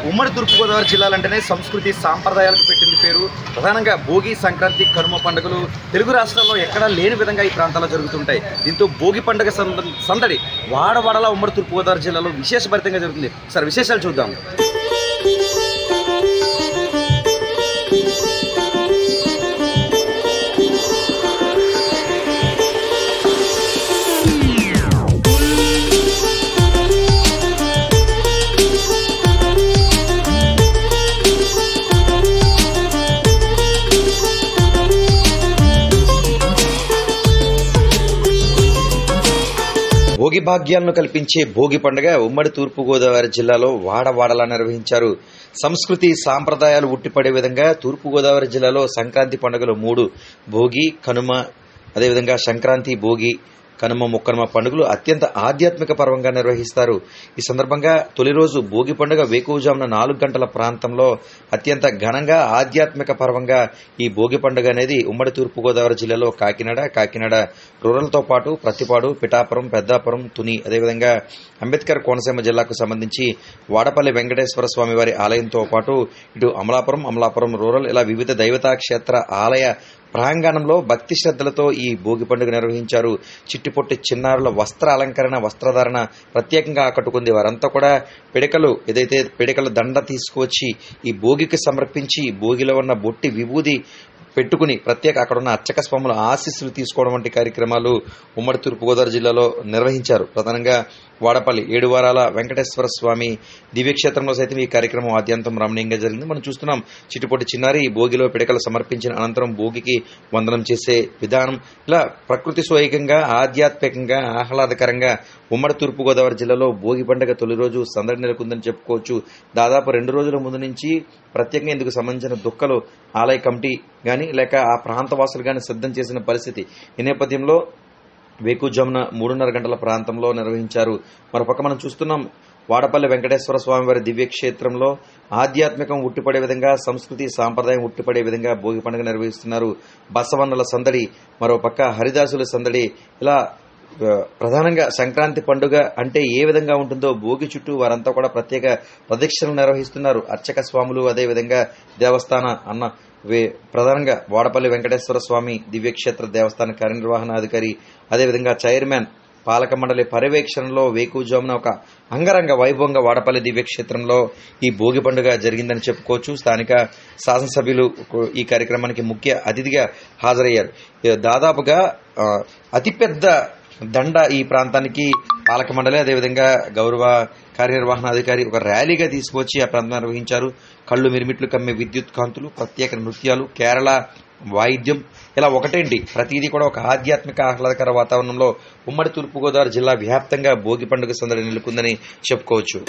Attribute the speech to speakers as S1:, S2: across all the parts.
S1: ఉమ్మడి తూర్పుగోదావరి జిల్లాలంటేనే సంస్కృతి సాంప్రదాయాలకు పెట్టింది పేరు. ప్రధానంగా భోగి, సంక్రాంతి, కనుమ పండుగలు తెలుగు రాష్ట్రాల్లో ఎక్కడా లేని విధంగా ఈ ప్రాంతాల్లో జరుగుతుంటాయి. దీంతో భోగి పండుగ సందడి వాడవాడలా ఉమ్మడి తూర్పుగోదావరి జిల్లాలో విశేషభరితంగా జరుగుతుంది. సార్, విశేషాలు చూద్దాం. భోగి భాగ్యాలను కల్పించే భోగి పండుగ ఉమ్మడి తూర్పుగోదావరి జిల్లాలో వాడవాడలా నిర్వహించారు. సంస్కృతి సాంప్రదాయాలు ఉట్టిపడే విధంగా తూర్పుగోదావరి జిల్లాలో సంక్రాంతి పండుగలు 3 భోగి, కనుమ, అదేవిధంగా సంక్రాంతి, భోగి, కనుమ, ముక్కనుమ పండుగలు అత్యంత ఆధ్యాత్మిక పర్వంగా నిర్వహిస్తారు. ఈ సందర్భంగా తొలి రోజు భోగి పండుగ వేకువజామున 4 గంటల ప్రాంతంలో అత్యంత ఘనంగా ఆధ్యాత్మిక పర్వంగా ఈ భోగి పండుగ అనేది ఉమ్మడి తూర్పుగోదావరి జిల్లాలో కాకినాడ రూరల్తో పాటు ప్రతిపాడు, పిఠాపురం, పెద్దాపురం, తుని, అదేవిధంగా అంబేద్కర్ కోనసీమ జిల్లాకు సంబంధించి వాడపల్లి వెంకటేశ్వర స్వామి వారి ఆలయంతో పాటు ఇటు అమలాపురం రూరల్ ఇలా వివిధ దైవతా క్షేత్ర ఆలయ ప్రాంగణంలో భక్తి శ్రద్ధలతో ఈ భోగి పండుగ నిర్వహించారు. చిట్టిపొట్టి చిన్నారుల వస్త్ర అలంకరణ, వస్త్రధారణ ప్రత్యేకంగా ఆకట్టుకుంది. వారంతా కూడా పిడకల దండ తీసుకువచ్చి ఈ భోగికి సమర్పించి భోగిలో ఉన్న బొట్టి విభూది పెట్టుకుని ప్రత్యేక అక్కడ ఉన్న అర్చక స్వాముల ఆశీస్సులు తీసుకోవడం వంటి కార్యక్రమాలు ఉమ్మడి తూర్పుగోదావరి జిల్లాలో నిర్వహించారు. ప్రధానంగా వాడపల్లి 7 వారాల వెంకటేశ్వర స్వామి దివ్యక్షేత్రంలో సైతం ఈ కార్యక్రమం ఆద్యంతం రమణీయంగా జరిగింది. మనం చూస్తున్నాం. చిట్టిపొట్టి చిన్నారి భోగిలో పిడకలు సమర్పించిన అనంతరం భోగికి వందనం చేసే విధానం ఇలా ప్రకృతి సోయకంగా, ఆధ్యాత్మికంగా, ఆహ్లాదకరంగా ఉమ్మడి తూర్పుగోదావరి జిల్లాలో భోగి పండుగ తొలి రోజు సందడి నెలకొందని చెప్పుకోవచ్చు. దాదాపు 2 రోజుల ముందు నుంచి ప్రత్యేకంగా ఇందుకు సంబంధించిన దుక్కలు ఆలయ కమిటీ గాని లేక ఆ ప్రాంతవాసులు గాని సిద్ధం చేసిన పరిస్థితి. ఈ నేపథ్యంలో వేకుజామున 3:30 గంటల ప్రాంతంలో నిర్వహించారు. మరోపక్క మనం చూస్తున్నాం. వాడపల్లి వెంకటేశ్వర స్వామి వారి దివ్యక్షేత్రంలో ఆధ్యాత్మికం ఉట్టిపడే విధంగా, సంస్కృతి సాంప్రదాయం ఉట్టిపడే విధంగా భోగి పండుగ నిర్వహిస్తున్నారు. బసవన్నల సందడి, మరోపక్క హరిదాసుల సందడి ఇలా ప్రధానంగా సంక్రాంతి పండుగ అంటే ఏ విధంగా ఉంటుందో భోగి చుట్టూ వారంతా కూడా ప్రత్యేక ప్రదక్షిణలు నిర్వహిస్తున్నారు. అర్చక స్వాములు, అదేవిధంగా దేవస్థాన ప్రధానంగా వాడపల్లి వెంకటేశ్వర స్వామి దివ్యక్షేత్ర దేవస్థాన కార్యనిర్వహణాధికారి, అదేవిధంగా చైర్మన్, పాలక మండలి పర్యవేక్షణలో వేకువజామున ఒక అంగరంగ వైభవంగా వాడపల్లి దివ్యక్షేత్రంలో ఈ భోగి పండుగ జరిగిందని చెప్పుకోవచ్చు. స్థానిక శాసనసభ్యులు ఈ కార్యక్రమానికి ముఖ్య అతిథిగా హాజరయ్యారు. దాదాపుగా అతిపెద్ద దండ ఈ ప్రాంతానికి పాలక మండలి, అదేవిధంగా గౌరవ కార్యనిర్వహణాధికారి ఒక ర్యాలీగా తీసుకువచ్చి ఆ ప్రాంతం నిర్వహించారు. కళ్ళు మిరిమిట్లు కమ్మే విద్యుత్ కాంతులు, ప్రత్యేక నృత్యాలు, కేరళ వాయిద్యం ఇలా ఒకటేంటి ప్రతిదీ కూడా ఒక ఆధ్యాత్మిక ఆహ్లాదకర వాతావరణంలో ఉమ్మడి తూర్పుగోదావరి జిల్లా వ్యాప్తంగా భోగి పండుగ సందడి నెలకొందని చెప్పుకోవచ్చు.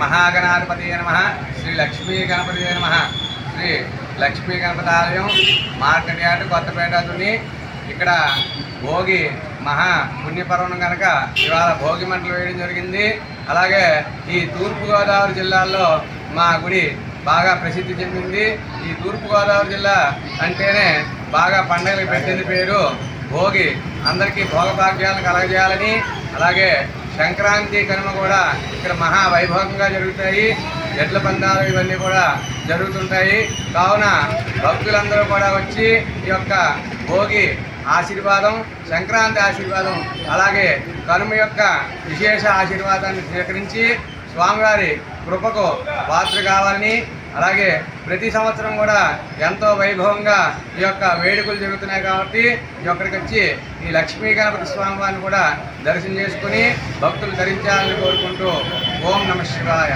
S2: महागणाधिपति नमः श्री लक्ष्मी गणपति नमः श्री लक्ष्मी गणपति आलయం మార్కెట్ యార్డ్ కొత్తపేట దుని ఇక్కడ భోగి మహా పుణ్యపర్వం కనుక ఇవాళ భోగి మంటలు వేయడం జరిగింది. అలాగే ఈ తూర్పు గోదావరి జిల్లాలో మా గుడి బాగా ప్రసిద్ధి చెందింది. ఈ తూర్పుగోదావరి జిల్లా అంటేనే బాగా పండుగలకు పెట్టింది పేరు భోగి. అందరికీ భోగభాగ్యాలను కలగజేయాలని, అలాగే సంక్రాంతి కనుమ కూడా ఇక్కడ మహా వైభవంగా జరుగుతాయి. ఎడ్ల పందాలు ఇవన్నీ కూడా జరుగుతుంటాయి. కావున భక్తులందరూ కూడా వచ్చి ఈ యొక్క భోగి ఆశీర్వాదం, సంక్రాంతి ఆశీర్వాదం, అలాగే కనుమ యొక్క విశేష ఆశీర్వాదాన్ని స్వీకరించి స్వామివారి కృపకు పాత్ర కావాలని, అలాగే ప్రతి సంవత్సరం కూడా ఎంతో వైభవంగా ఈ యొక్క వేడుకలు జరుగుతున్నాయి కాబట్టి ఇక్కడికి వచ్చి ఈ లక్ష్మీ గణపతి స్వామివారిని కూడా దర్శనం చేసుకుని భక్తులు ధరించాలని కోరుకుంటూ ఓం నమః శివాయ.